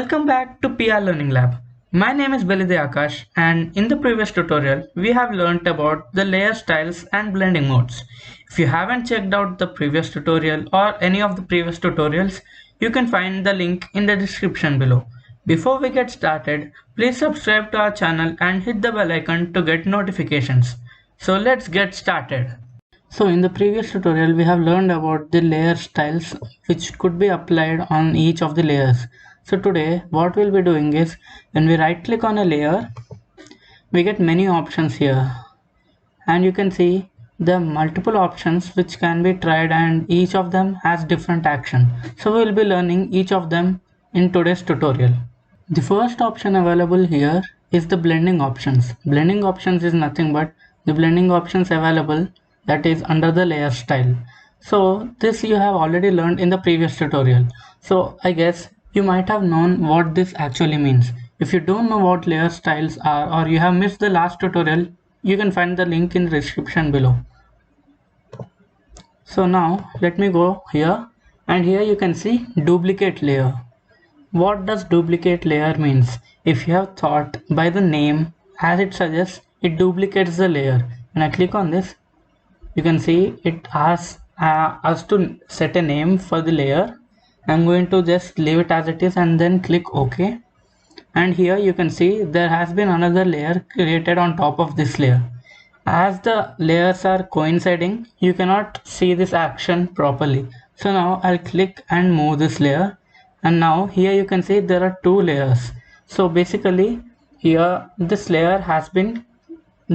Welcome back to PR Learning Lab. My name is Belide Akash, and in the previous tutorial we have learnt about the layer styles and blending modes. If you haven't checked out the previous tutorial or any of the previous tutorials, you can find the link in the description below. Before we get started, please subscribe to our channel and hit the bell icon to get notifications. So let's get started. So in the previous tutorial we have learned about the layer styles which could be applied on each of the layers. So today what we'll be doing is when we right click on a layer, we get many options here, and you can see the multiple options which can be tried, and each of them has different action. So we will be learning each of them in today's tutorial. The first option available here is the blending options. Blending options is nothing but the blending options available that is under the layer style. So this you have already learned in the previous tutorial. So I guess you might have known what this actually means. If you don't know what layer styles are, or you have missed the last tutorial, you can find the link in the description below. So now let me go here, and here you can see duplicate layer. What does duplicate layer means? If you have thought by the name, as it suggests, it duplicates the layer. When I click on this, you can see it asks us to set a name for the layer. I'm going to just leave it as it is and then click OK. And here you can see there has been another layer created on top of this layer. As the layers are coinciding, you cannot see this action properly. So now I'll click and move this layer, and now here you can see there are two layers. So basically here this layer has been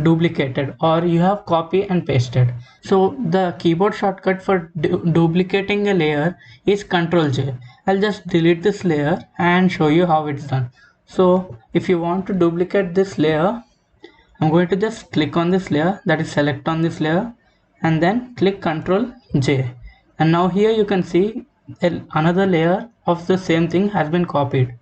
duplicated, or you have copy and pasted. So the keyboard shortcut for duplicating a layer is Ctrl J. I'll just delete this layer and show you how it's done. So if you want to duplicate this layer, I'm going to just click on this layer, that is select on this layer, and then click Ctrl J, and now here you can see another layer of the same thing has been copied.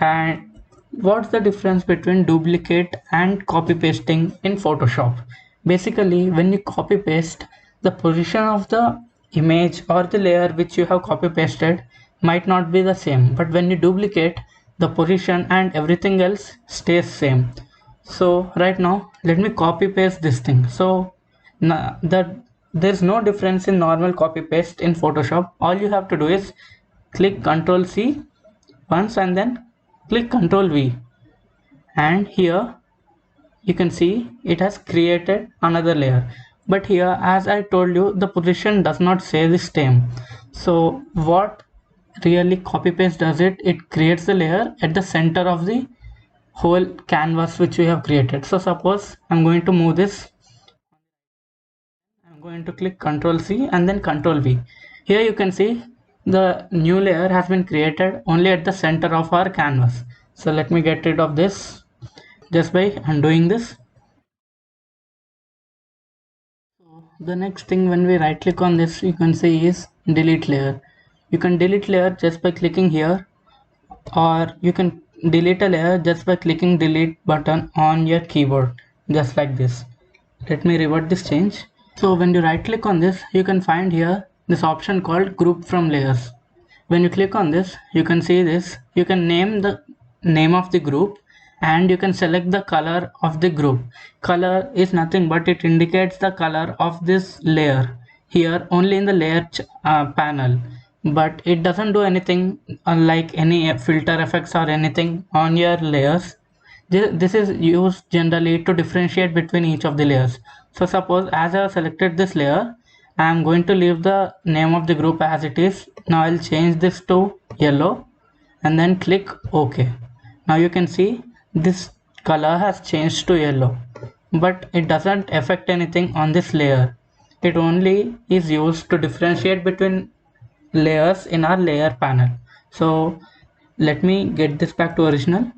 And what's the difference between duplicate and copy pasting in Photoshop? Basically when you copy paste, the position of the image or the layer which you have copy pasted might not be the same, but when you duplicate, the position and everything else stays same. So right now let me copy paste this thing. So there's no difference in normal copy paste in Photoshop. All you have to do is click Ctrl C once and then click Ctrl V, and here you can see it has created another layer. But here, as I told you, the position does not say the same. So what really copy paste does, it creates the layer at the center of the whole canvas which we have created. So suppose I'm going to move this, I'm going to click Ctrl C and then Ctrl V. Here you can see the new layer has been created only at the center of our canvas. So let me get rid of this just by undoing this. So the next thing, when we right click on this, you can see is delete layer. You can delete layer just by clicking here, or you can delete a layer just by clicking delete button on your keyboard, just like this. Let me revert this change. So when you right click on this, you can find here this option called group from layers. When you click on this, you can see this. You can name the name of the group, and you can select the color of the group. Color is nothing but it indicates the color of this layer here only in the layer panel, but it doesn't do anything unlike any filter effects or anything on your layers. This is used generally to differentiate between each of the layers. So suppose as I have selected this layer, I am going to leave the name of the group as it is. Now I'll change this to yellow and then click OK. Now you can see this color has changed to yellow, but it doesn't affect anything on this layer. It only is used to differentiate between layers in our layer panel. So let me get this back to original.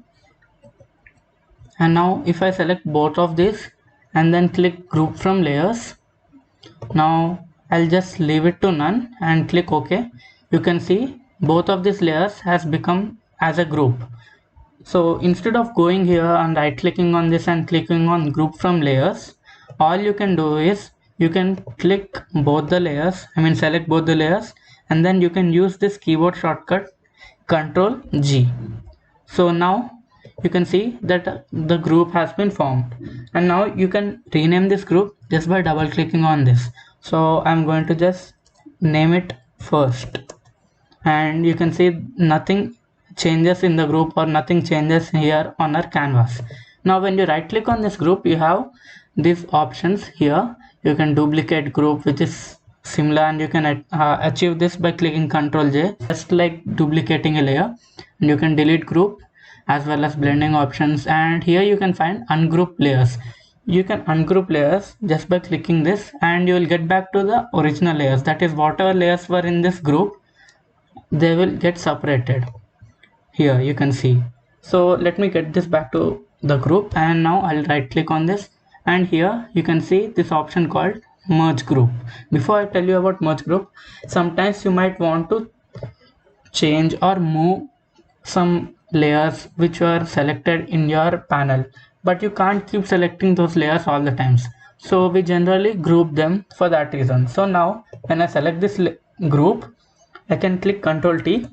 And now if I select both of these and then click group from layers, now I'll just leave it to none and click OK. You can see both of these layers has become as a group. So instead of going here and right clicking on this and clicking on group from layers, all you can do is you can click both the layers, select both the layers, and then you can use this keyboard shortcut Control G. So now you can see that the group has been formed, and now you can rename this group just by double clicking on this. So I'm going to just name it first, and you can see nothing changes in the group or nothing changes here on our canvas. Now when you right click on this group, you have these options here. You can duplicate group, which is similar, and you can achieve this by clicking Ctrl J, just like duplicating a layer. And you can delete group as well as blending options, and here you can find ungroup layers. You can ungroup layers just by clicking this, and you will get back to the original layers, that is whatever layers were in this group, they will get separated. Here you can see. So let me get this back to the group, and now I'll right click on this, and here you can see this option called merge group. Before I tell you about merge group, sometimes you might want to change or move some layers which were selected in your panel, but you can't keep selecting those layers all the times, so we generally group them for that reason. So now when I select this group, I can click Ctrl T.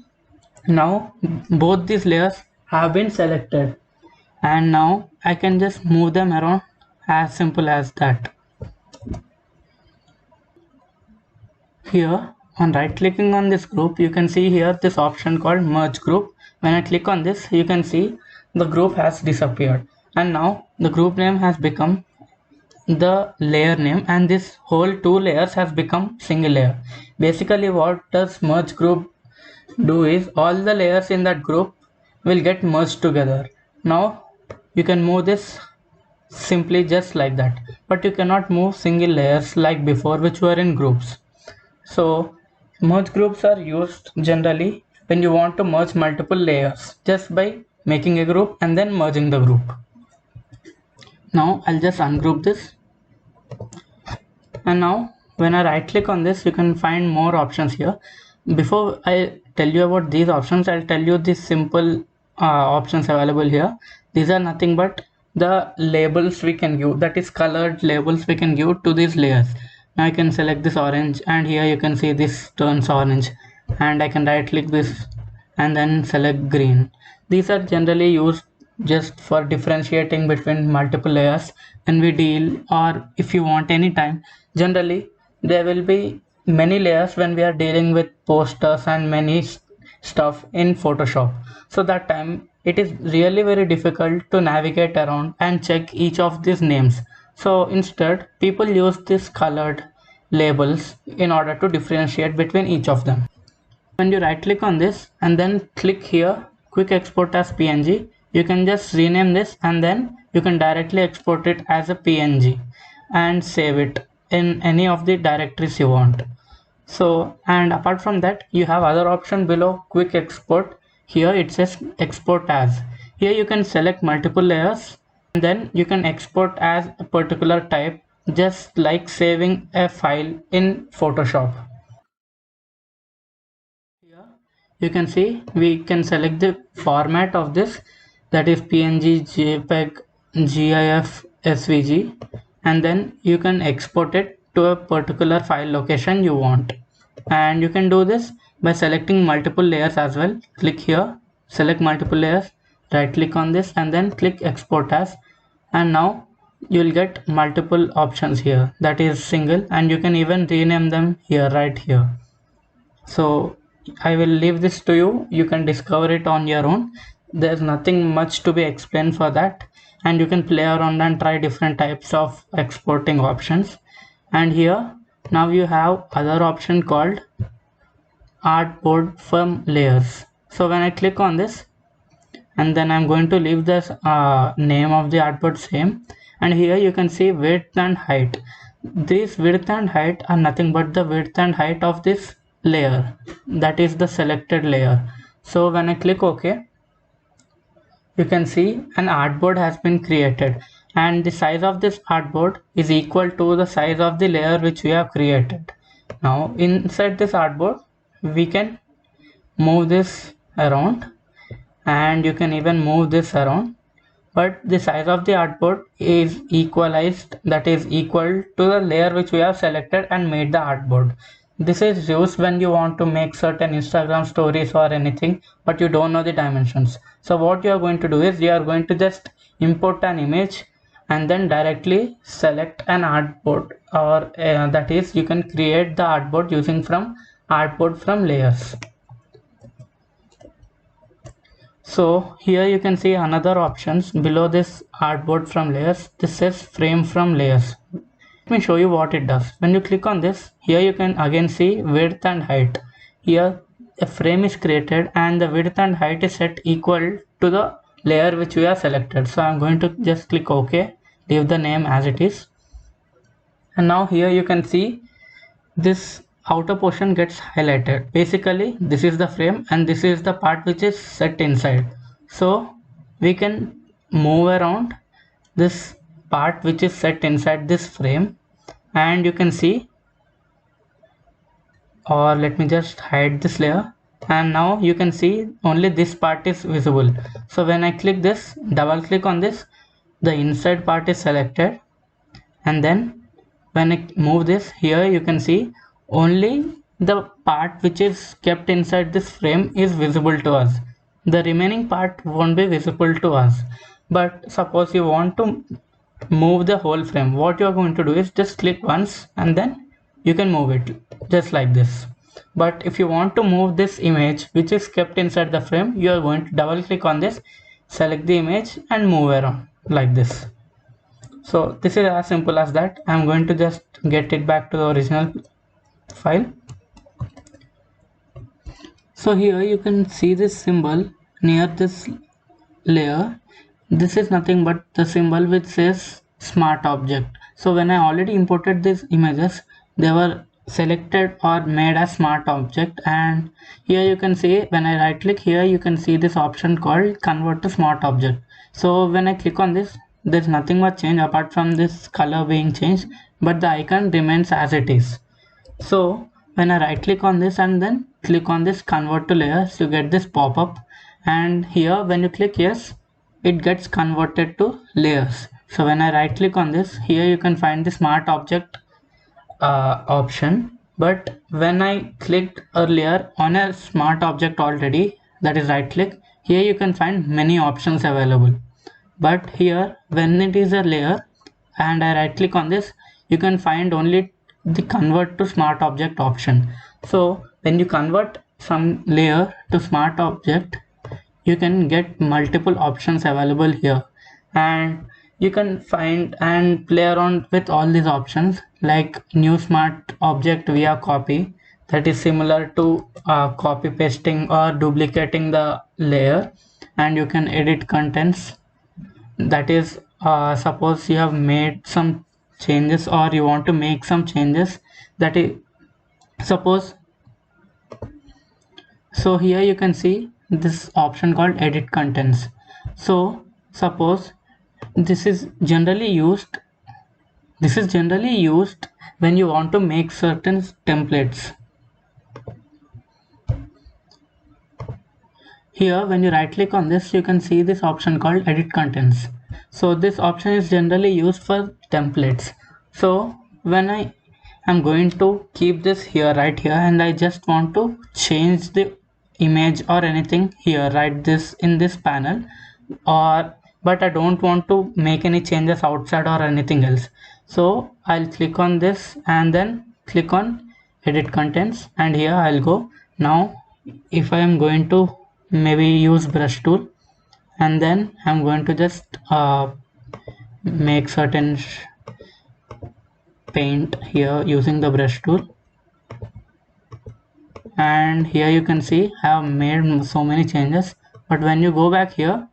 Now both these layers have been selected, and now I can just move them around, as simple as that. Here on right clicking on this group, you can see here this option called merge group. When I click on this, you can see the group has disappeared, and now the group name has become the layer name, and this whole two layers has become single layer. Basically what does merge group do is all the layers in that group will get merged together. Now you can move this simply just like that, but you cannot move single layers like before, which were in groups. So merge groups are used generally when you want to merge multiple layers just by making a group and then merging the group. Now I'll just ungroup this, and now when I right click on this, you can find more options here. Before I tell you about these options, I'll tell you these simple options available here. These are nothing but the labels we can give, that is colored labels we can give to these layers. Now I can select this orange, and here you can see this turns orange, and I can right click this and then select green. These are generally used just for differentiating between multiple layers when we deal, or if you want any time. Generally there will be many layers when we are dealing with posters and many stuff in Photoshop, so that time it is really very difficult to navigate around and check each of these names. So instead people use these colored labels in order to differentiate between each of them. When you right click on this and then click here quick export as PNG, you can just rename this, and then you can directly export it as a PNG and save it in any of the directories you want. So, and apart from that, you have other option below quick export. Here it says export as. Here you can select multiple layers, and then you can export as a particular type, just like saving a file in Photoshop. Here you can see we can select the format of this, that is PNG, JPEG, GIF, SVG, and then you can export it to a particular file location you want. And you can do this by selecting multiple layers as well. Click here, select multiple layers, right click on this, and then click export as, and now you will get multiple options here, that is single, and you can even rename them here, right here. So I will leave this to you, you can discover it on your own. There's nothing much to be explained for that, and you can play around and try different types of exporting options. And here now you have other option called artboard from layers. So when I click on this, and then I'm going to leave this name of the artboard same, and here you can see width and height. This width and height are nothing but the width and height of this layer, that is the selected layer. So when I click OK, you can see an artboard has been created, and the size of this artboard is equal to the size of the layer which we have created. Now inside this artboard we can move this around, and you can even move this around, but the size of the artboard is equalized, that is equal to the layer which we have selected and made the artboard. This is used when you want to make certain Instagram stories or anything, but you don't know the dimensions. So what you are going to do is you are going to just import an image and then directly select an artboard, or that is, you can create the artboard using from artboard from layers. So here you can see another options below this artboard from layers. This says frame from layers. Let me show you what it does. When you click on this, here you can again see width and height. Here a frame is created and the width and height is set equal to the layer which we have selected. So I'm going to just click OK, leave the name as it is. And now here you can see this outer portion gets highlighted. Basically this is the frame and this is the part which is set inside. So we can move around this part which is set inside this frame, and you can see, or let me just hide this layer, and now you can see only this part is visible. So when I click this, double click on this, the inside part is selected, and then when I move this, here you can see only the part which is kept inside this frame is visible to us. The remaining part won't be visible to us. But suppose you want to move the whole frame, what you are going to do is just click once and then you can move it just like this. But if you want to move this image which is kept inside the frame, you are going to double click on this, select the image and move around like this. So this is as simple as that. I'm going to just get it back to the original file. So here you can see this symbol near this layer. This is nothing but the symbol which says smart object. So when I already imported these images, they were selected or made as smart object, and here you can see when I right click here, you can see this option called convert to smart object. So when I click on this, there's nothing much change apart from this color being changed, but the icon remains as it is. So when I right click on this and then click on this convert to layers, you get this pop-up, and here when you click yes, it gets converted to layers. So when I right click on this, here you can find the smart object option, but when I clicked earlier on a smart object already, that is right click, here you can find many options available. But here when it is a layer and I right click on this, you can find only the convert to smart object option. So when you convert from layer to smart object, you can get multiple options available here, and you can find and play around with all these options like new smart object via copy, that is similar to copy pasting or duplicating the layer, and you can edit contents, that is suppose you have made some changes or you want to make some changes, that is suppose. So here you can see this option called edit contents. So suppose this is generally used when you want to make certain templates. Here when you right click on this, you can see this option called edit contents. So this option is generally used for templates. So when I am going to keep this here right here and I just want to change the image or anything here, write this in this panel, or but I don't want to make any changes outside or anything else. So I'll click on this and then click on edit contents, and here I'll go. Now if I am going to maybe use brush tool, and then I'm going to just make certain paint here using the brush tool, and here you can see I have made so many changes. But when you go back here,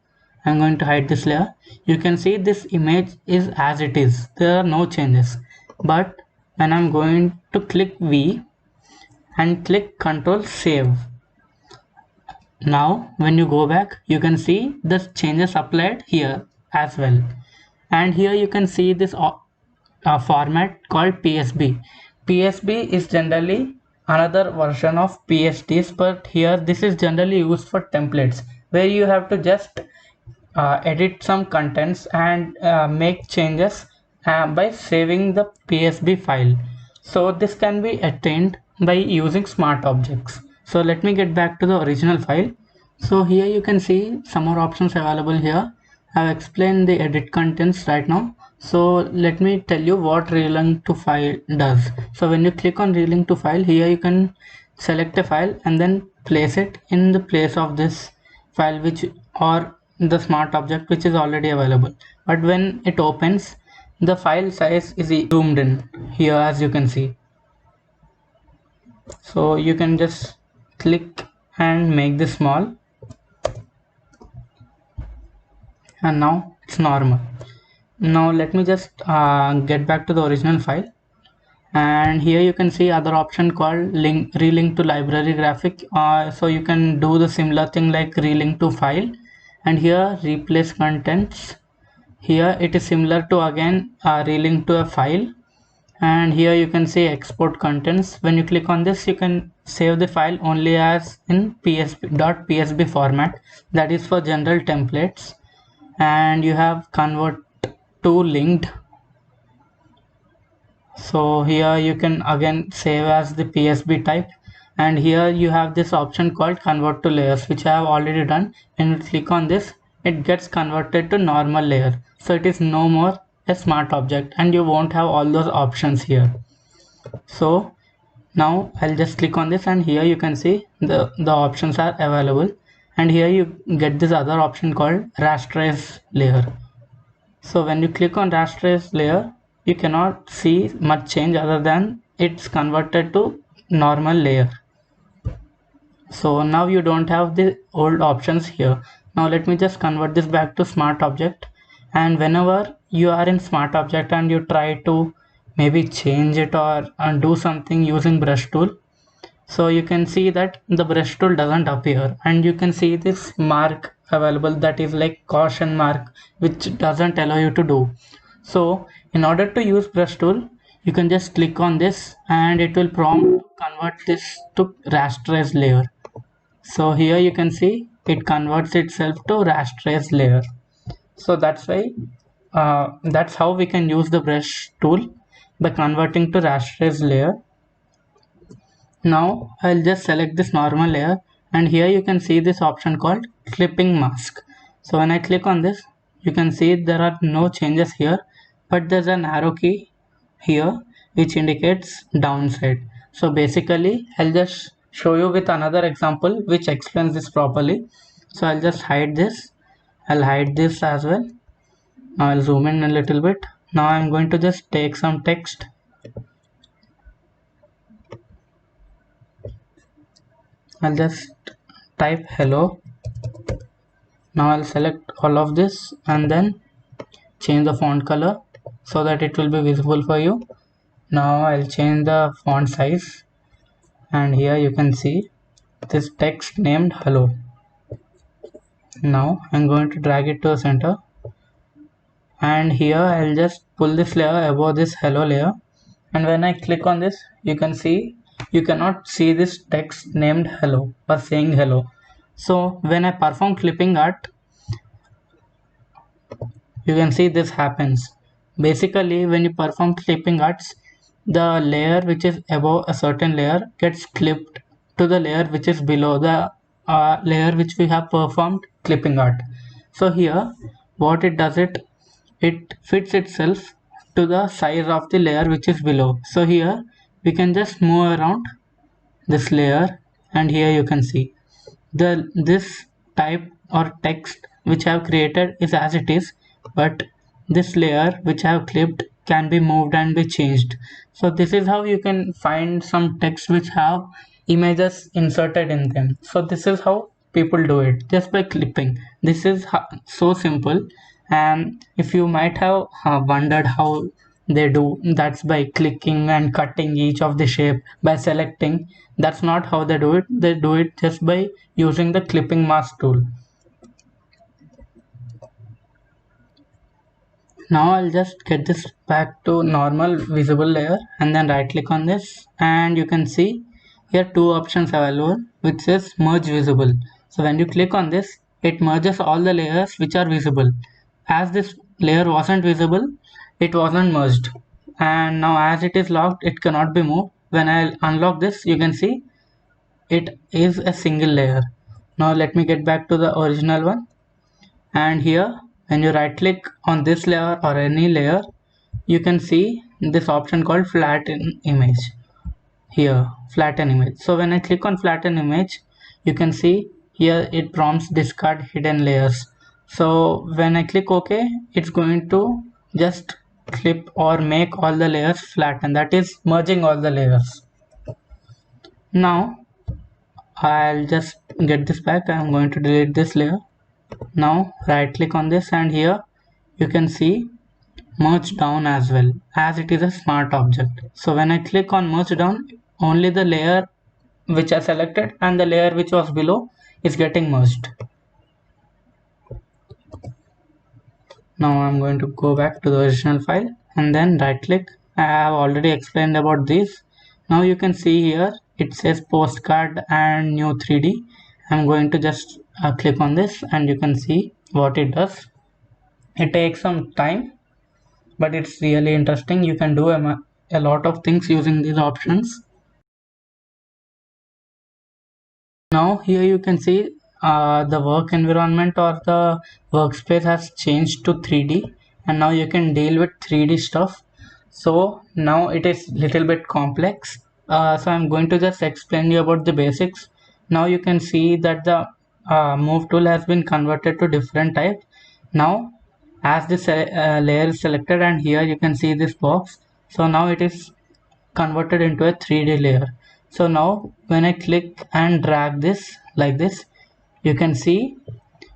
I'm going to hide this layer. You can see this image is as it is, there are no changes. But when I'm going to click V and click Control Save, now when you go back, you can see the changes applied here as well. And here you can see this format called PSB. PSB is generally another version of PSDs, but here this is generally used for templates, where you have to just edit some contents and make changes by saving the PSB file. So this can be attained by using smart objects. So let me get back to the original file. So here you can see some more options available here. I've explained the edit contents right now. So let me tell you what relink to file does. So when you click on relink to file, here you can select a file and then place it in the place of this file which or the smart object which is already available. But when it opens, the file size is zoomed in here, as you can see. So you can just click and make this small, and now it's normal. Now let me just get back to the original file, and here you can see other option called relink to library graphic. So you can do the similar thing like relink to file, and here replace contents. Here it is similar to again relink to a file, and here you can see export contents. When you click on this, you can save the file only as in .psb format, that is for general templates. And you have convert to linked. So here you can again save as the psb type, and here you have this option called convert to layers, which I have already done. When you click on this, it gets converted to normal layer, so it is no more a smart object and you won't have all those options here. So now I'll just click on this, and here you can see the options are available, and here you get this other option called rasterize layer. So when you click on rasterize layer, you cannot see much change other than it's converted to normal layer. So now you don't have the old options here. Now let me just convert this back to smart object, and whenever you are in smart object and you try to maybe change it or do something using brush tool, so you can see that the brush tool doesn't appear, and you can see this mark available that is like caution mark, which doesn't allow you to do. So in order to use brush tool, you can just click on this and it will prompt to convert this to rasterize layer. So here you can see it converts itself to rasterize layer. So that's why that's how we can use the brush tool, by converting to rasterize layer. Now I'll just select this normal layer, and here you can see this option called clipping mask. So when I click on this, you can see there are no changes here, but there's an arrow key here which indicates downside. So basically I'll just show you with another example which explains this properly. So I'll just hide this. I'll hide this as well. Now I'll zoom in a little bit. Now I'm going to just take some text. I'll just type hello. Now I'll select all of this and then change the font color so that it will be visible for you. Now I'll change the font size, and here you can see this text named hello. Now I'm going to drag it to the center, and here I'll just pull this layer above this hello layer, and when I click on this, you can see you cannot see this text named hello or saying hello. So when I perform clipping art, you can see this happens. Basically when you perform clipping arts, the layer which is above a certain layer gets clipped to the layer which is below the layer which we have performed clipping art. So here what it does, it fits itself to the size of the layer which is below. So here we can just move around this layer, and here you can see this type or text which I have created is as it is, but this layer which I have clipped can be moved and be changed. So this is how you can find some text which have images inserted in them. So this is how people do it, just by clipping. This is so simple, and if you might have wondered how they do, that's by clicking and cutting each of the shape by selecting. That's not how they do it. They do it just by using the clipping mask tool. Now I'll just get this back to normal visible layer, and then right click on this, and you can see here two options available which says merge visible. So when you click on this, it merges all the layers which are visible. As this layer wasn't visible, it wasn't merged, and now as it is locked, it cannot be moved. when I unlock this, you can see it is a single layer. Now let me get back to the original one, and here when you right click on this layer or any layer, you can see this option called flatten image. Here, flatten image. So when I click on flatten image, you can see here it prompts discard hidden layers. So when I click OK, it's going to just clip or make all the layers flat, and that is merging all the layers. Now I'll just get this back. I'm going to delete this layer. Now right click on this, and here you can see merge down as well, as it is a smart object. So when I click on merge down, only the layer which I selected and the layer which was below is getting merged. Now I'm going to go back to the original file and then right click. I have already explained about this. Now you can see here it says postcard and new 3D. I'm going to just click on this, and you can see what it does. It takes some time, but it's really interesting. You can do a lot of things using these options. Now here you can see the work environment or the workspace has changed to 3D, and now you can deal with 3D stuff. So now it is little bit complex. So I'm going to just explain you about the basics. Now you can see that the move tool has been converted to different type. Now as this layer is selected, and here you can see this box, so now it is converted into a 3D layer. So now when I click and drag this like this, you can see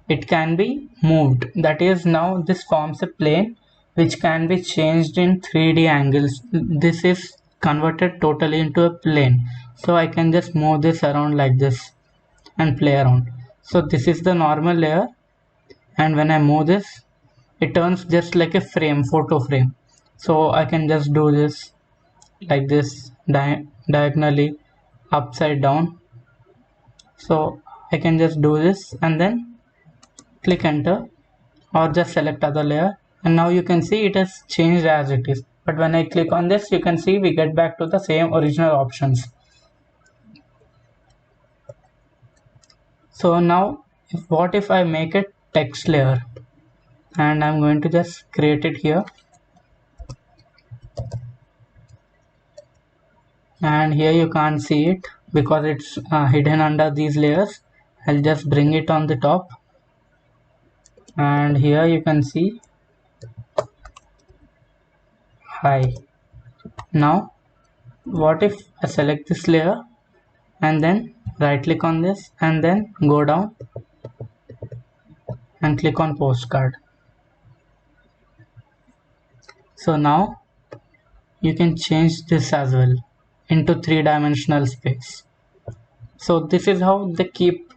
it can be moved. That is, now this forms a plane which can be changed in 3D angles. This is converted totally into a plane. So I can just move this around like this and play around. So this is the normal layer, and when I move this, it turns just like a frame, photo frame. So I can just do this like this diagonally upside down. So I can just do this and then click enter, or just select other layer, and now you can see it has changed as it is. But when I click on this, you can see we get back to the same original options. So now what if I make a text layer, and I'm going to just create it here, and here you can't see it because it's hidden under these layers. I'll just bring it on the top, and here you can see hi. Now what if I select this layer and then right click on this and then go down and click on postcard. So now you can change this as well into 3-dimensional space. So this is how they keep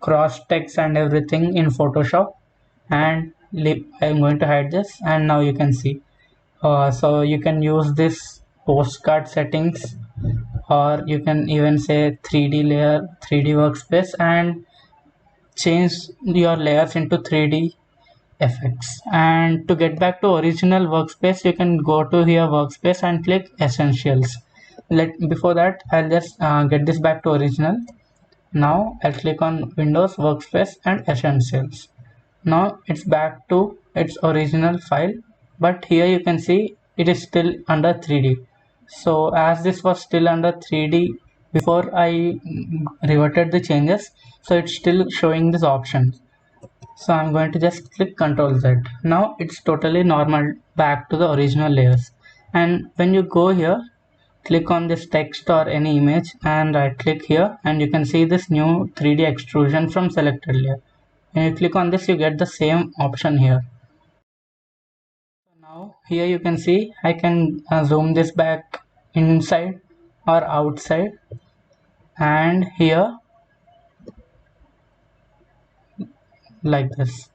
cross text and everything in Photoshop. And I'm going to hide this, and now you can see. So you can use this postcard settings, or you can even say 3D layer, 3D workspace, and change your layers into 3D effects. And to get back to original workspace, you can go to here workspace and click essentials. Before that, I'll just get this back to original. Now I'll click on Windows workspace and essentials. Now it's back to its original file, but here you can see it is still under 3D. So as this was still under 3D before I reverted the changes, so it's still showing this option. So I'm going to just click Ctrl Z. Now it's totally normal back to the original layers. And when you go here, click on this text or any image and right click here, and you can see this new 3D extrusion from selected layer. When you click on this, you get the same option here. So now here you can see I can zoom this back inside or outside, and here like this.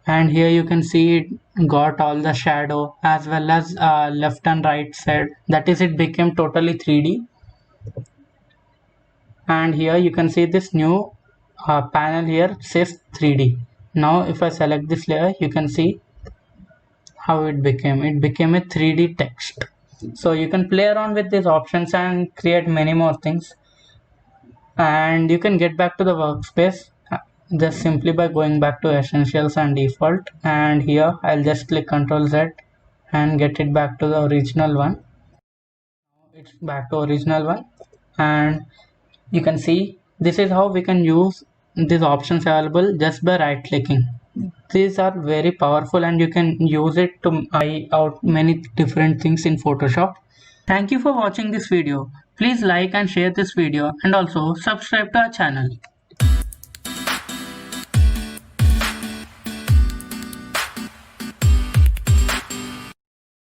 And here you can see it got all the shadow as well as left and right side. That is, it became totally 3D. And here you can see this new panel here says 3D. Now if I select this layer, you can see how it became a 3D text. So you can play around with these options and create many more things. And you can get back to the workspace just simply by going back to essentials and default, and here I'll just click Ctrl Z and get it back to the original one. It's back to original one, and you can see this is how we can use these options available just by right clicking. These are very powerful and you can use it to try out many different things in Photoshop. Thank you for watching this video. Please like and share this video and also subscribe to our channel.